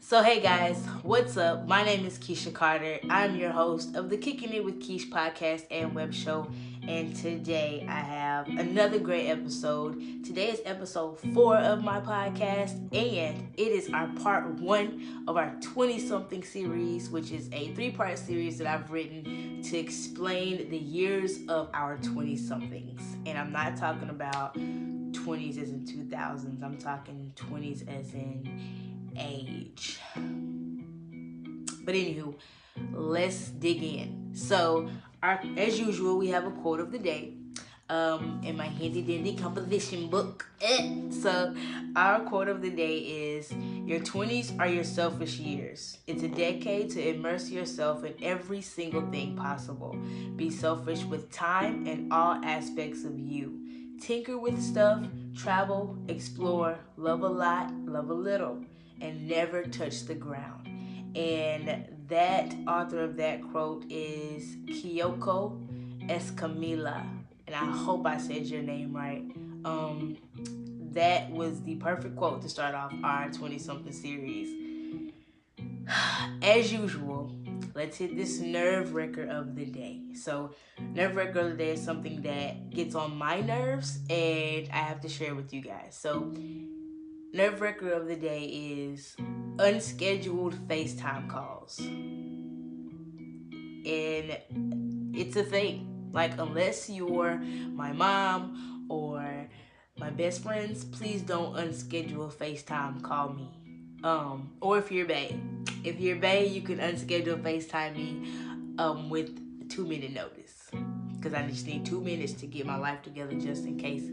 So hey guys, what's up? My name is Keisha Carter. I'm your host of the Kicking It with Keesh podcast and web show. And today I have another great episode. Today is episode 4 of my podcast, and it is our part 1 of our 20-something series, which is a 3-part series that I've written to explain the years of our 20-somethings. And I'm not talking about 20s as in 2000s. I'm talking 20s as in age. But anywho, let's dig in. So, as usual, we have a quote of the day in my handy dandy composition book. So, our quote of the day is: your 20s are your selfish years. It's a decade to immerse yourself in every single thing possible. Be selfish with time and all aspects of you. Tinker with stuff, travel, explore, love a lot, love a little, and never touch the ground. And that author of that quote is Kyoko Escamilla. And I hope I said your name right. That was the perfect quote to start off our 20-something series. As usual, let's hit this nerve wrecker of the day. So, nerve wrecker of the day is something that gets on my nerves, and I have to share with you guys. So, nerve wrecker of the day is unscheduled FaceTime calls. And it's a thing. Like, unless you're my mom or my best friends, please don't unschedule a FaceTime call me. Or if you're bae. If you're bae, you can unschedule FaceTime me with 2-minute notice. Because I just need 2 minutes to get my life together just in case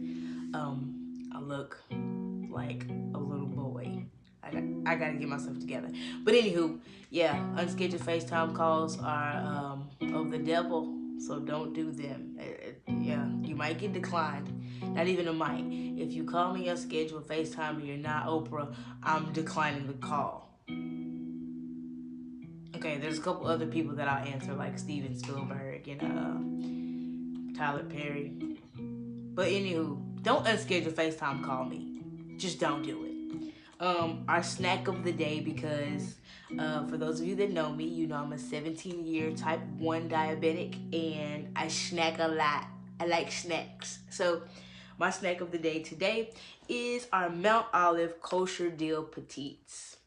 I look like a little boy. I gotta get myself together. But anywho, yeah, unscheduled FaceTime calls are of the devil, so don't do them. Yeah, you might get declined. Not even a mic. If you call me unscheduled FaceTime and you're not Oprah, I'm declining the call. Okay, there's a couple other people that I'll answer, like Steven Spielberg and Tyler Perry. But anywho, don't unschedule FaceTime call me. Just don't do it. Our snack of the day, because for those of you that know me, you know I'm a 17-year type 1 diabetic, and I snack a lot. I like snacks. So my snack of the day today is our Mount Olive kosher dill petites.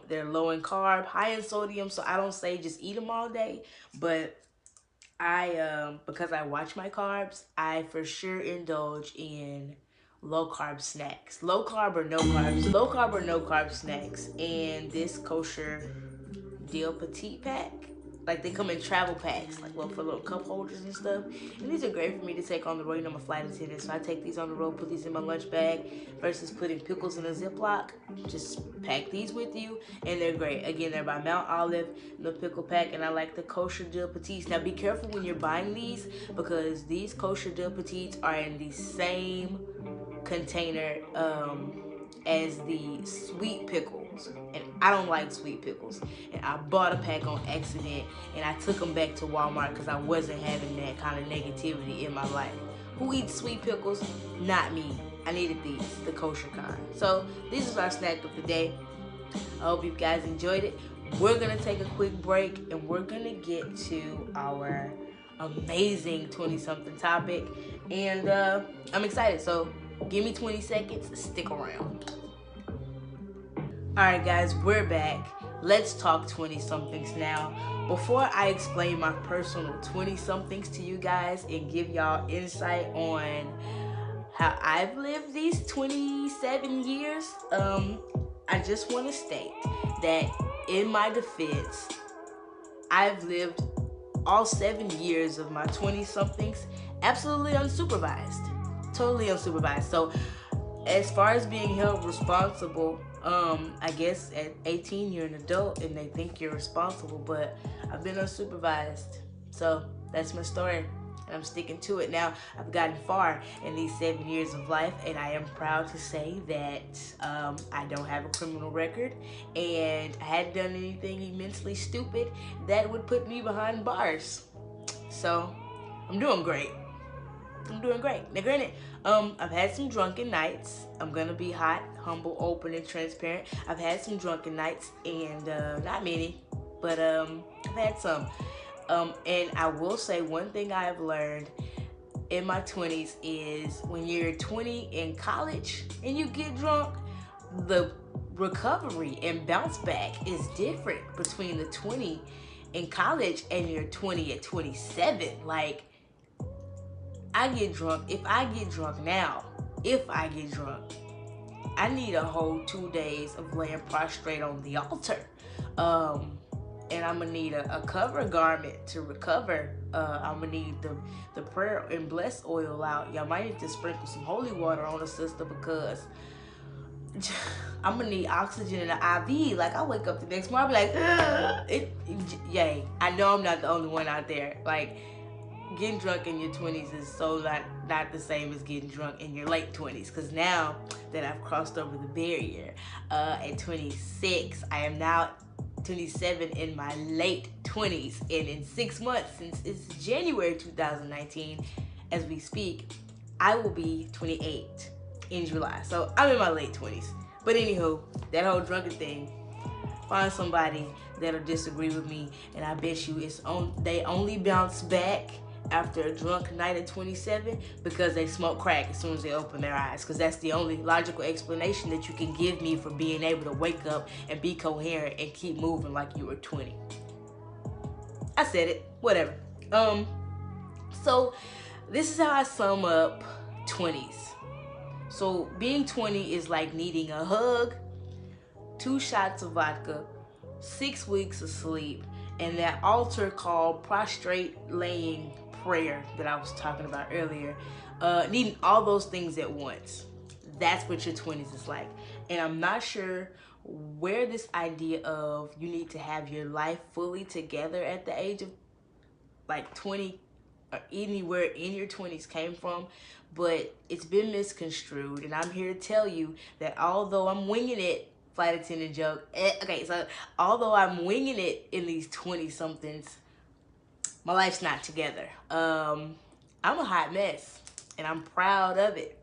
They're low in carb, high in sodium, so I don't say just eat them all day, but because I watch my carbs, I for sure indulge in low carb snacks. Low carb or no carb snacks. And this kosher dill petite pack, like they come in travel packs, like for little cup holders and stuff. And these are great for me to take on the road. You know, I'm a flight attendant, so I take these on the road, put these in my lunch bag versus putting pickles in a Ziploc. Just pack these with you, and they're great. Again, they're by Mount Olive, the pickle pack, and I like the kosher dill petites. Now, be careful when you're buying these, because these kosher dill petites are in the same container as the sweet pickles, and I don't like sweet pickles, and I bought a pack on accident, and I took them back to Walmart because I wasn't having that kind of negativity in my life. Who eats sweet pickles? Not me. I needed these, the kosher kind. So this is our snack of the day. I hope you guys enjoyed it. We're gonna take a quick break, and we're gonna get to our amazing 20-something topic, and I'm excited. So give me 20 seconds, stick around. Alright guys, we're back. Let's talk 20-somethings now. Before I explain my personal 20-somethings to you guys and give y'all insight on how I've lived these 27 years, I just want to state that in my defense, I've lived all 7 years of my 20-somethings absolutely unsupervised. Totally unsupervised. So as far as being held responsible, I guess at 18 you're an adult and they think you're responsible, but I've been unsupervised. So that's my story, and I'm sticking to it. Now, I've gotten far in these 7 years of life, and I am proud to say that I don't have a criminal record, and I hadn't done anything immensely stupid that would put me behind bars. So I'm doing great. I'm doing great. Now, granted, I've had some drunken nights. I'm gonna be hot, humble, open, and transparent. I've had some drunken nights, and not many, but I've had some. And I will say one thing I have learned in my 20s is when you're 20 in college and you get drunk, the recovery and bounce back is different between the 20 in college and your 20 at 27. Like, I get drunk. If I get drunk now, I need a whole 2 days of laying prostrate on the altar. And I'm gonna need a cover garment to recover. I'm gonna need the prayer and bless oil out. Y'all might need to sprinkle some holy water on the sister, because I'm gonna need oxygen in the IV. Like, I wake up the next morning, I'll be like, yay. I know I'm not the only one out there. Like, getting drunk in your 20s is so not the same as getting drunk in your late 20s. Because now that I've crossed over the barrier at 26, I am now 27 in my late 20s. And in 6 months, since it's January 2019, as we speak, I will be 28 in July. So I'm in my late 20s. But anywho, that whole drunken thing, find somebody that'll disagree with me, and I bet you they only bounce back after a drunk night at 27 because they smoke crack as soon as they open their eyes. Because that's the only logical explanation that you can give me for being able to wake up and be coherent and keep moving like you were 20. I said it. Whatever. So this is how I sum up 20s. So being 20 is like needing a hug, 2 shots of vodka, 6 weeks of sleep, and that altar called prostrate laying prayer that I was talking about earlier. Needing all those things at once. That's what your 20s is like. And I'm not sure where this idea of you need to have your life fully together at the age of like 20 or anywhere in your 20s came from, but it's been misconstrued. And I'm here to tell you that although I'm winging it, flight attendant joke. Okay, so although I'm winging it in these 20-somethings, my life's not together. I'm a hot mess, and I'm proud of it.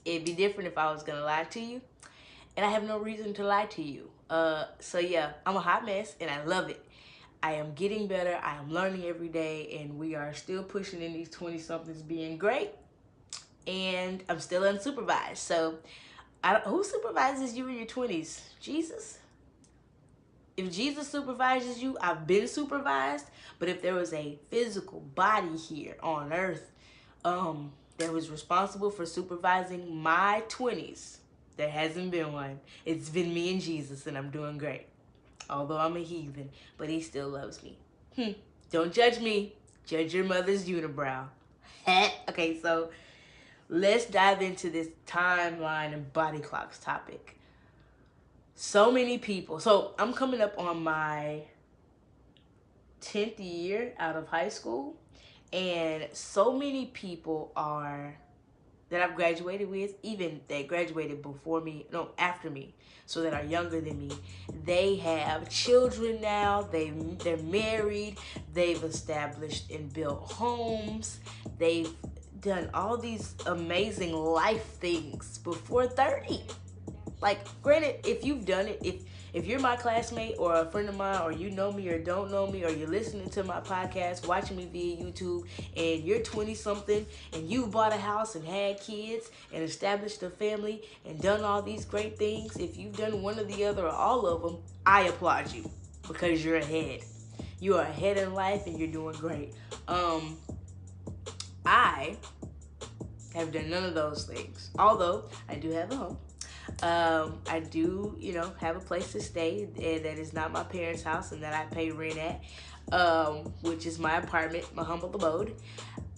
It'd be different if I was gonna lie to you, and I have no reason to lie to you. So yeah, I'm a hot mess, and I love it. I am getting better. I am learning every day, and we are still pushing in these 20-somethings being great, and I'm still unsupervised. So who supervises you in your 20s? Jesus? If Jesus supervises you, I've been supervised. But if there was a physical body here on earth that was responsible for supervising my 20s, there hasn't been one. It's been me and Jesus, and I'm doing great. Although I'm a heathen, but he still loves me. Don't judge me. Judge your mother's unibrow. Okay, so let's dive into this timeline and body clocks topic. So many people. So I'm coming up on my 10th year out of high school, and so many people that I've graduated with, even they graduated before me, no, after me, so that are younger than me. They have children now. They're married. They've established and built homes. They've done all these amazing life things before 30. Like, granted, if you've done it, if you're my classmate or a friend of mine, or you know me or don't know me, or you're listening to my podcast, watching me via YouTube, and you're 20-something, and you bought a house and had kids and established a family and done all these great things, if you've done one or the other or all of them, I applaud you, because you're ahead. You are ahead in life, and you're doing great. I have done none of those things, although I do have a home. I do, have a place to stay, and that is not my parents' house, and that I pay rent at, which is my apartment, my humble abode.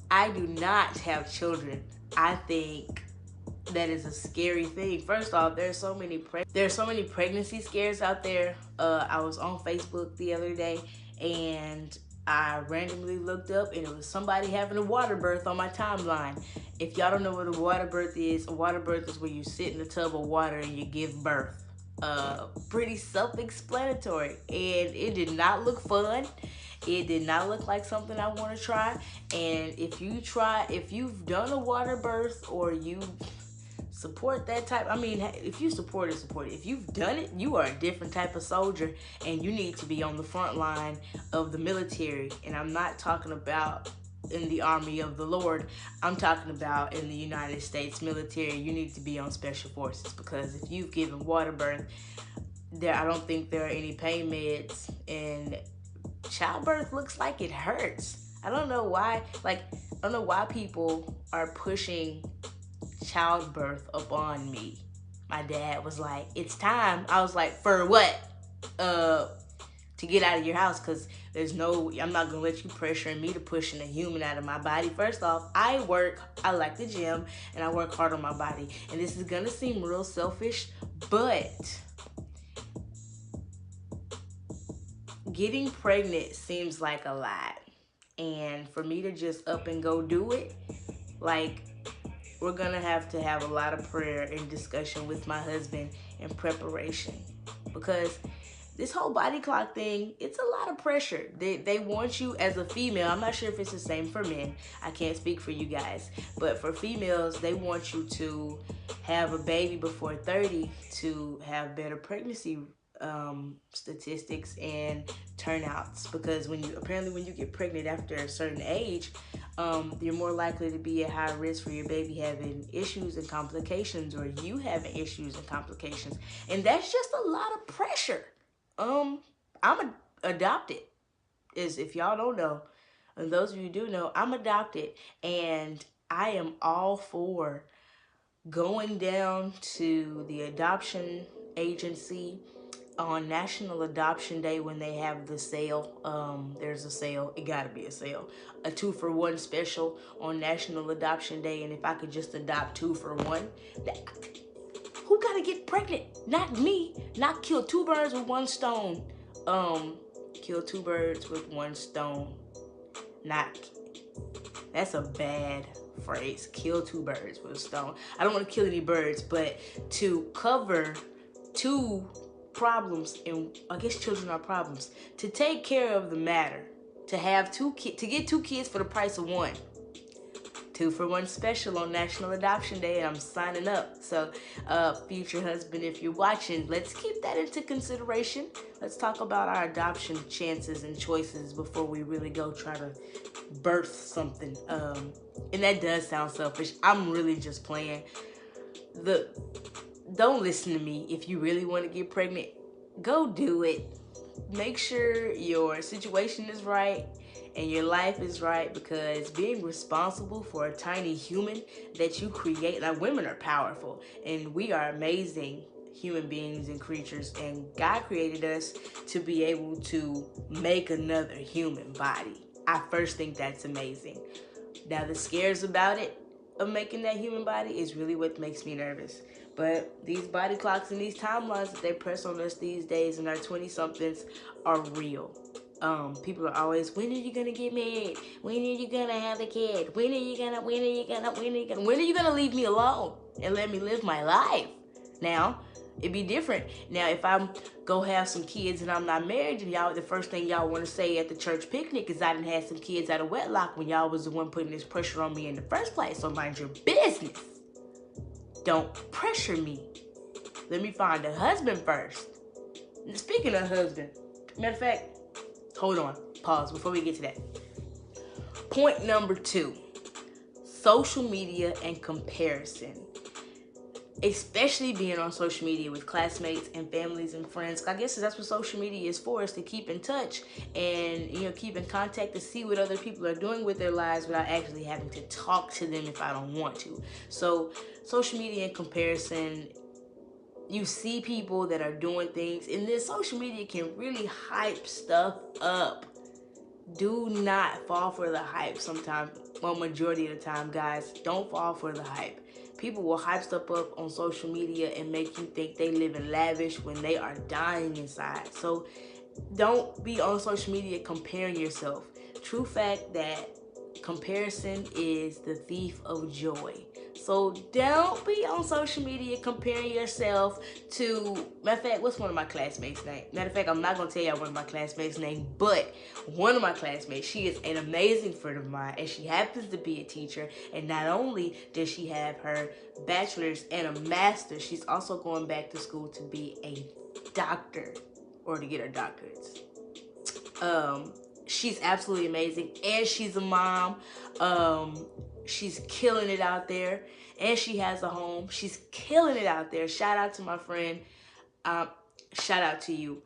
I do not have children. I think that is a scary thing. First off, there's so many pregnancy scares out there. I was on Facebook the other day, and I randomly looked up, and it was somebody having a water birth on my timeline. If y'all don't know what a water birth is where you sit in a tub of water and you give birth. Pretty self-explanatory, and it did not look fun. It did not look like something I want to try. And if you've done a water birth, or you support that type. I mean, if you support it, support it. If you've done it, you are a different type of soldier, and you need to be on the front line of the military. And I'm not talking about in the army of the Lord. I'm talking about in the United States military. You need to be on special forces, because if you've given water birth, I don't think there are any pain meds, and childbirth looks like it hurts. I don't know why. I don't know why people are pushing childbirth upon me. My dad was like, "It's time." I was like, "For what?" To get out of your house, because I'm not gonna let you pressuring me to pushing a human out of my body. First off, I like the gym, and I work hard on my body. And this is gonna seem real selfish, but getting pregnant seems like a lot. And for me to just up and go do it, we're gonna have to have a lot of prayer and discussion with my husband in preparation, because this whole body clock thing, it's a lot of pressure. They want you as a female. I'm not sure if it's the same for men. I can't speak for you guys. But for females, they want you to have a baby before 30 to have better pregnancy statistics and turnouts. Because when you get pregnant after a certain age, you're more likely to be at high risk for your baby having issues and complications, or you having issues and complications. And that's just a lot of pressure. I'm adopted. If y'all don't know, and those of you who do know, I'm adopted, and I am all for going down to the adoption agency on National Adoption Day when they have the sale. There's a sale. It gotta be a sale. A 2-for-1 special on National Adoption Day, and if I could just adopt 2 for 1, who gotta get pregnant? Not me. Not kill 2 birds with 1 stone. Kill 2 birds with 1 stone. That's a bad phrase. Kill 2 birds with a stone. I don't want to kill any birds, but to cover 2 problems, and I guess children are problems, to take care of the matter, to have 2 kids, to get 2 kids for the price of 1. 2-for-1 special on National Adoption Day, and I'm signing up. So, future husband, if you're watching, let's keep that into consideration. Let's talk about our adoption chances and choices before we really go try to birth something. And that does sound selfish. I'm really just playing. Don't listen to me. If you really want to get pregnant, go do it. Make sure your situation is right and your life is right, because being responsible for a tiny human that you create, women are powerful and we are amazing human beings and creatures, and God created us to be able to make another human body. I first think that's amazing. Now the scares about it, of making that human body, is really what makes me nervous. But these body clocks and these timelines that they press on us these days in our 20-somethings are real. People are always, when are you gonna get married? When are you gonna have a kid? When are you gonna leave me alone and let me live my life? Now, it'd be different. Now, if I'm go have some kids and I'm not married, and y'all, the first thing y'all want to say at the church picnic is I done had some kids out of wedlock, when y'all was the one putting this pressure on me in the first place. So mind your business. Don't pressure me. Let me find a husband first. Speaking of husband, matter of fact, hold on, pause before we get to that. Point number 2, social media and comparison. Especially being on social media with classmates and families and friends. I guess that's what social media is for, is to keep in touch and, keep in contact to see what other people are doing with their lives without actually having to talk to them if I don't want to. So social media and comparison, you see people that are doing things, and then social media can really hype stuff up. Do not fall for the hype sometimes. Well, majority of the time, guys, don't fall for the hype. People will hype stuff up on social media and make you think they live in lavish when they are dying inside. So don't be on social media comparing yourself. True fact that comparison is the thief of joy. So don't be on social media comparing yourself to. Matter of fact, what's one of my classmates' name? Matter of fact, I'm not gonna tell y'all one of my classmates' name, but one of my classmates, she is an amazing friend of mine, and she happens to be a teacher. And not only does she have her bachelor's and a master's, she's also going back to school to be a doctor or to get her doctorates. She's absolutely amazing, and she's a mom. She's killing it out there, and she has a home. She's killing it out there. Shout out to my friend. Um, Shout out to you.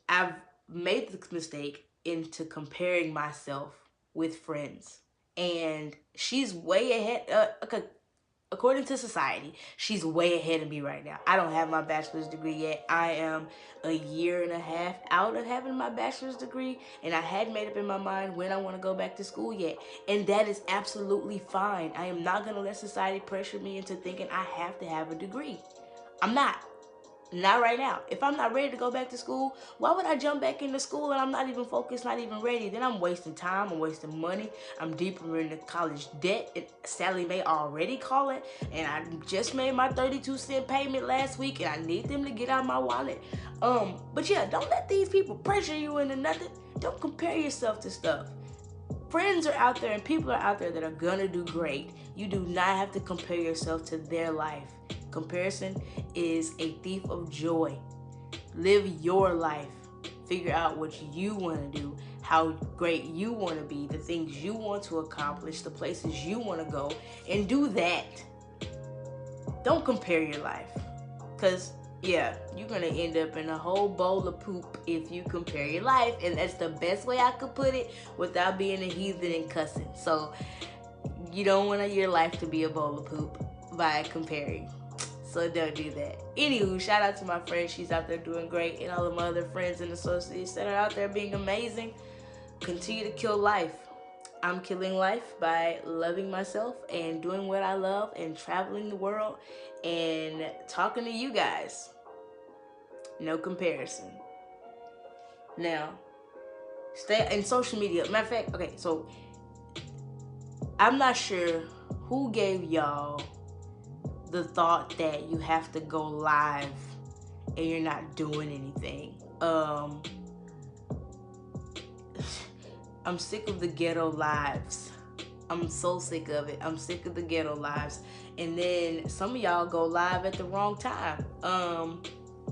I've made the mistake into comparing myself with friends, and she's way ahead. Okay, according to society, she's way ahead of me right now. I don't have my bachelor's degree yet. I am a year and a half out of having my bachelor's degree, and I hadn't made up in my mind when I want to go back to school yet. And that is absolutely fine. I am not going to let society pressure me into thinking I have to have a degree. I'm not. Not right now. If I'm not ready to go back to school, why would I jump back into school and I'm not even focused, not even ready? Then I'm wasting time, I'm wasting money, I'm deeper into college debt. Sally Mae already call it, and I just made my 32-cent payment last week, and I need them to get out of my wallet. But yeah, don't let these people pressure you into nothing. Don't compare yourself to stuff. Friends are out there and people are out there that are gonna do great. You do not have to compare yourself to their life. Comparison is a thief of joy. Live your life. Figure out what you want to do, how great you want to be, the things you want to accomplish, the places you want to go, and do that. Don't compare your life. Because, yeah, you're going to end up in a whole bowl of poop if you compare your life. And that's the best way I could put it without being a heathen and cussing. So, you don't want your life to be a bowl of poop by comparing. So don't do that. Anywho, shout out to my friend. She's out there doing great. And all of my other friends and associates that are out there being amazing. Continue to kill life. I'm killing life by loving myself and doing what I love and traveling the world and talking to you guys. No comparison. Now, stay in social media. Matter of fact, okay, so I'm not sure who gave y'all the thought that you have to go live and you're not doing anything. I'm sick of the ghetto lives. I'm so sick of it. I'm sick of the ghetto lives. And then some of y'all go live at the wrong time.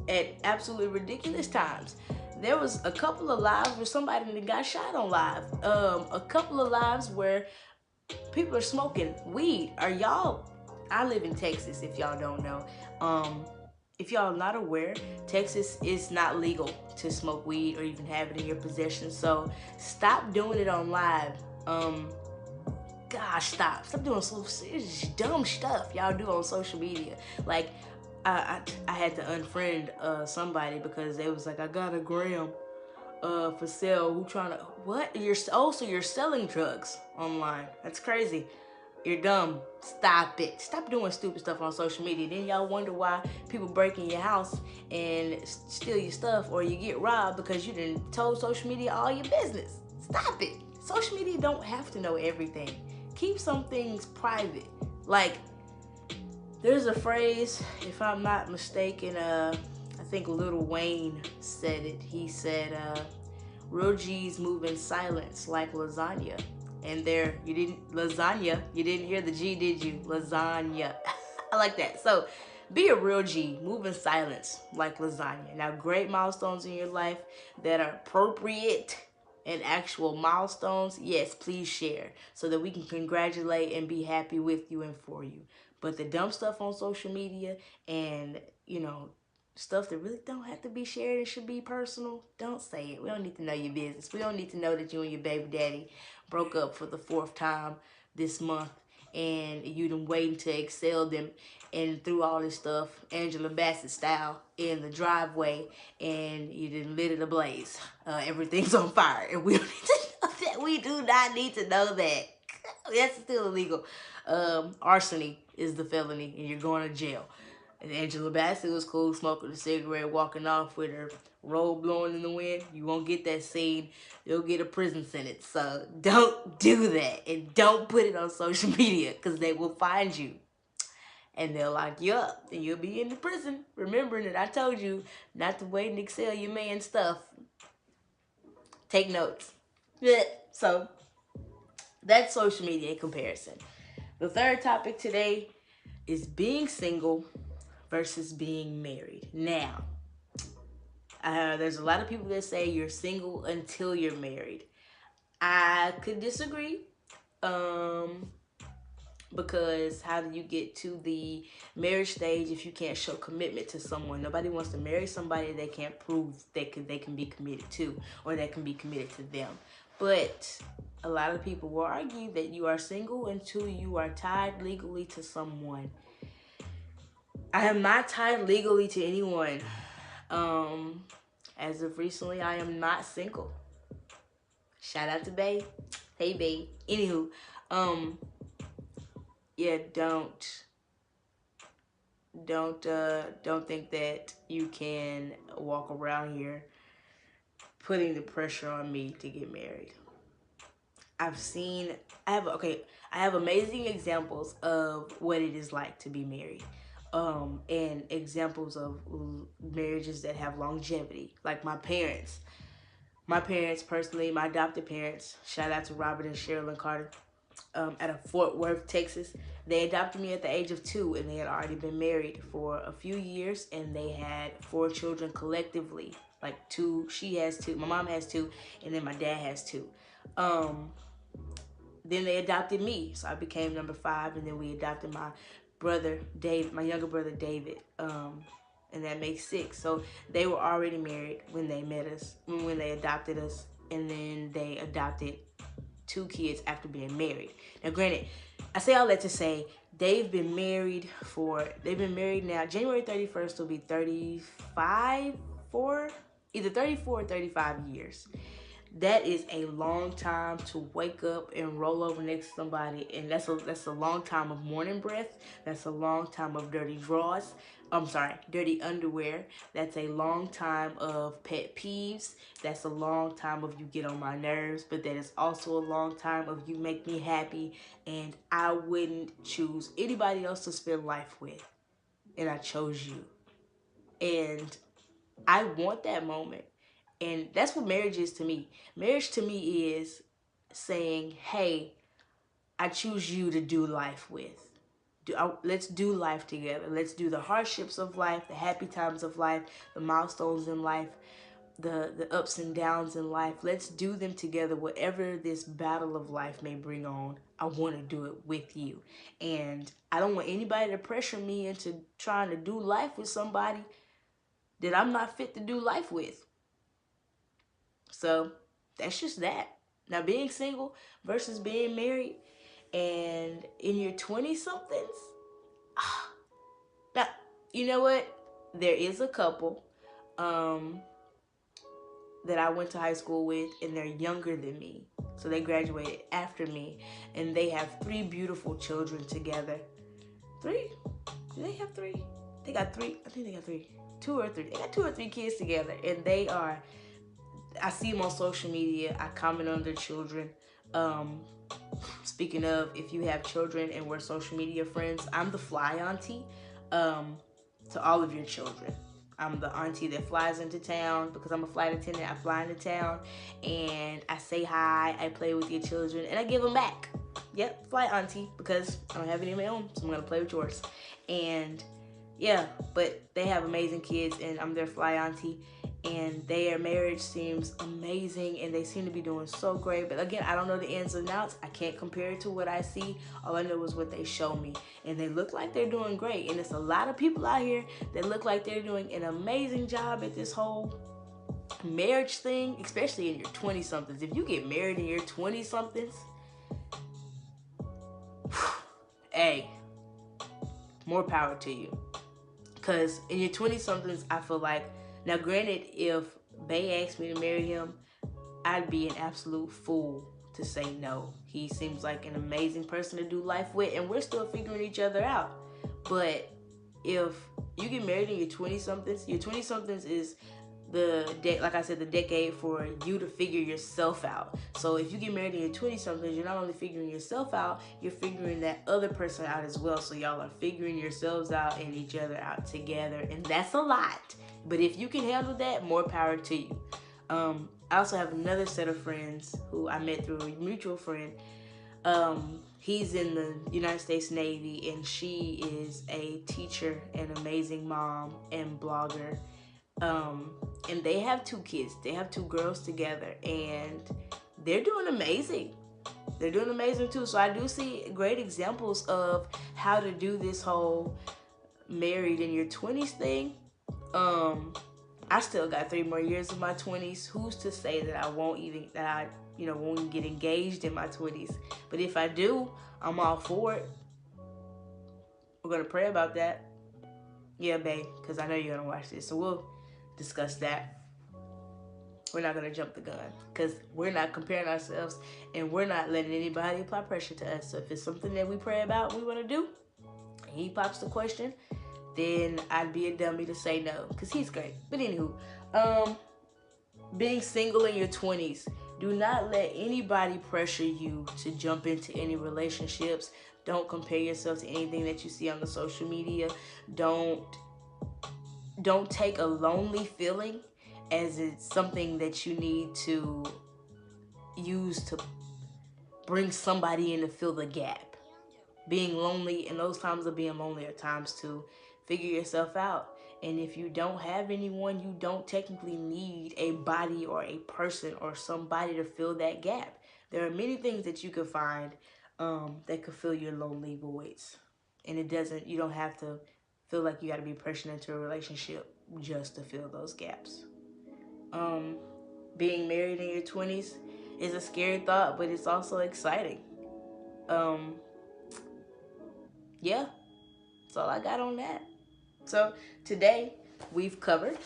At absolutely ridiculous times. There was a couple of lives where somebody got shot on live. A couple of lives where people are smoking weed. Are y'all? I live in Texas, if y'all don't know. If y'all not aware, Texas is not legal to smoke weed or even have it in your possession. So stop doing it on live. Gosh, stop doing so dumb stuff y'all do on social media. Like, I had to unfriend somebody because they was like, I got a gram for sale. Who trying to what? So you're selling drugs online? That's crazy. You're dumb. Stop it. Stop doing stupid stuff on social media. Then y'all wonder why people break in your house and steal your stuff, or you get robbed because you didn't told social media all your business. Stop it. Social media don't have to know everything. Keep some things private. Like, there's a phrase, if I'm not mistaken, I think Lil Wayne said it. He said, real G's move in silence like lasagna. And there, you didn't hear the G, did you? Lasagna. I like that. So, be a real G, move in silence like lasagna. Now, great milestones in your life that are appropriate and actual milestones, yes, please share so that we can congratulate and be happy with you and for you. But the dumb stuff on social media and, stuff that really don't have to be shared and should be personal, don't say it. We don't need to know your business. We don't need to know that you and your baby daddy broke up for the 4th time this month and you done waiting to excel them and through all this stuff, Angela Bassett style, in the driveway, and you done lit it ablaze. Everything's on fire, and we don't need to know that. We do not need to know that. That's still illegal. Arson is the felony, and you're going to jail. And Angela Bassett was cool, smoking a cigarette, walking off with her robe blowing in the wind. You won't get that scene. You'll get a prison sentence. So don't do that. And don't put it on social media because they will find you. And they'll lock you up. And you'll be in the prison. Remembering that I told you not to wait and excel your man stuff. Take notes. Yeah. So that's social media comparison. The third topic today is being single versus being married. Now, there's a lot of people that say you're single until you're married. I could disagree. Because how do you get to the marriage stage if you can't show commitment to someone? Nobody wants to marry somebody they can't prove they can be committed to, or that can be committed to them. But a lot of people will argue that you are single until you are tied legally to someone. I am not tied legally to anyone. As of recently, I am not single. Shout out to Bae. Hey, Bae. Anywho, yeah, don't think that you can walk around here putting the pressure on me to get married. I have amazing examples of what it is like to be married. And examples of marriages that have longevity. Like my parents personally, my adopted parents, shout out to Robert and Sherilyn Carter, out of Fort Worth, Texas. They adopted me at the age of 2, and they had already been married for a few years, and they had 4 children collectively. Like 2, she has 2, my mom has 2, and then my dad has 2. Then they adopted me, so I became number 5, and then we adopted my brother Dave, my younger brother David, and that makes 6. So they were already married when they met us, when they adopted us, and then they adopted 2 kids after being married. Now, granted, I say all that to say they've been married now. January 31st will be 35 for either 34 or 35 years. That is a long time to wake up and roll over next to somebody, and that's a long time of morning breath. That's a long time of dirty drawers. Dirty underwear. That's a long time of pet peeves. That's a long time of you get on my nerves, but that is also a long time of you make me happy, and I wouldn't choose anybody else to spend life with, and I chose you. And I want that moment. And that's what marriage is to me. Marriage to me is saying, hey, I choose you to do life with. Let's do life together. Let's do the hardships of life, the happy times of life, the milestones in life, the ups and downs in life. Let's do them together. Whatever this battle of life may bring on, I want to do it with you. And I don't want anybody to pressure me into trying to do life with somebody that I'm not fit to do life with. So that's just that. Now, being single versus being married and in your 20-somethings, now, you know what? There is a couple that I went to high school with, and they're younger than me. So they graduated after me, and they have 3 beautiful children together. 3? Do they have 3? They got 3. I think they got 3. 2 or 3. They got 2 or 3 kids together, and I see them on social media. I comment on their children. Speaking of, if you have children and we're social media friends, I'm the fly auntie to all of your children. I'm the auntie that flies into town because I'm a flight attendant. I fly into town and I say hi, I play with your children, and I give them back. Yep, fly auntie, because I don't have any of my own, so I'm going to play with yours. And yeah, but they have amazing kids, and I'm their fly auntie. And their marriage seems amazing, and they seem to be doing so great. But again, I don't know the ins and outs. I can't compare it to what I see. All I know is what they show me, and they look like they're doing great. And there's a lot of people out here that look like they're doing an amazing job at this whole marriage thing, especially in your 20-somethings. If you get married in your 20-somethings, hey, more power to you. Because in your 20-somethings, I feel like, now granted, if Bae asked me to marry him, I'd be an absolute fool to say no. He seems like an amazing person to do life with, and we're still figuring each other out. But if you get married in your 20-somethings, your 20-somethings is like I said, the decade for you to figure yourself out. So if you get married in your 20-somethings, you're not only figuring yourself out, you're figuring that other person out as well. So y'all are figuring yourselves out and each other out together, and that's a lot. But if you can handle that, more power to you. I also have another set of friends who I met through a mutual friend. He's in the United States Navy, and she is a teacher, an amazing mom, and blogger. And they have 2 kids. They have 2 girls together, and they're doing amazing. They're doing amazing too. So I do see great examples of how to do this whole married in your 20s thing. I still got 3 more years of my 20s. Who's to say that I won't even get engaged in my 20s? But if I do, I'm all for it. We're gonna pray about that. Yeah, babe, because I know you're gonna watch this, so we'll discuss that. We're not gonna jump the gun because we're not comparing ourselves, and we're not letting anybody apply pressure to us. So if it's something that we pray about, we want to do, and he pops the question, then I'd be a dummy to say no, because he's great. But anywho, being single in your 20s, do not let anybody pressure you to jump into any relationships. Don't compare yourself to anything that you see on the social media. Don't take a lonely feeling as it's something that you need to use to bring somebody in to fill the gap. Being lonely, and those times of being lonely are times to figure yourself out. And if you don't have anyone, you don't technically need a body or a person or somebody to fill that gap. There are many things that you could find that could fill your lonely voids. And you don't have to feel like you got to be pressured into a relationship just to fill those gaps. Being married in your 20s is a scary thought, but it's also exciting. Yeah, that's all I got on that. So today we've covered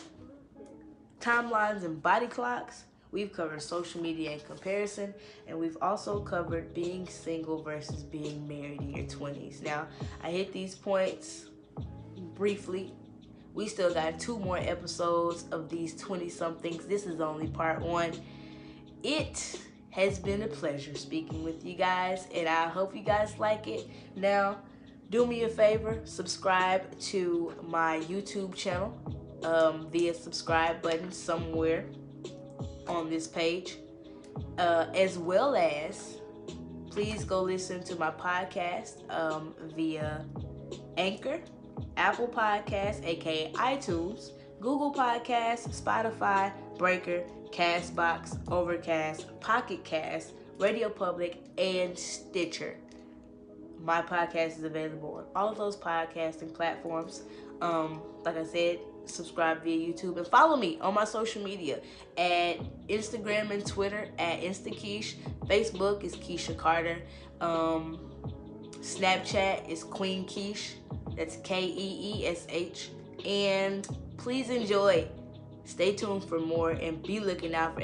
timelines and body clocks. We've covered social media and comparison, and we've also covered being single versus being married in your 20s. Now, I hit these points briefly. We still got 2 more episodes of these 20-somethings. This is only part 1. It has been a pleasure speaking with you guys, and I hope you guys like it. Now, do me a favor, subscribe to my YouTube channel via subscribe button somewhere on this page, as well as please go listen to my podcast via Anchor, Apple Podcasts, aka iTunes, Google Podcasts, Spotify, Breaker, Castbox, Overcast, Pocket Cast, Radio Public, and Stitcher. My podcast is available on all of those podcasting platforms. Like I said, subscribe via YouTube and follow me on my social media at Instagram and Twitter at Keesh. Facebook is Kesha Carter. Snapchat is Queen Keesh. That's Keesh. And please enjoy. Stay tuned for more and be looking out for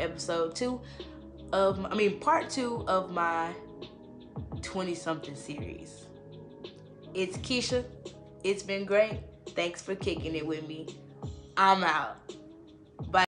part 2 of my 20-something series. It's Kesha. It's been great. Thanks for kicking it with me. I'm out. Bye.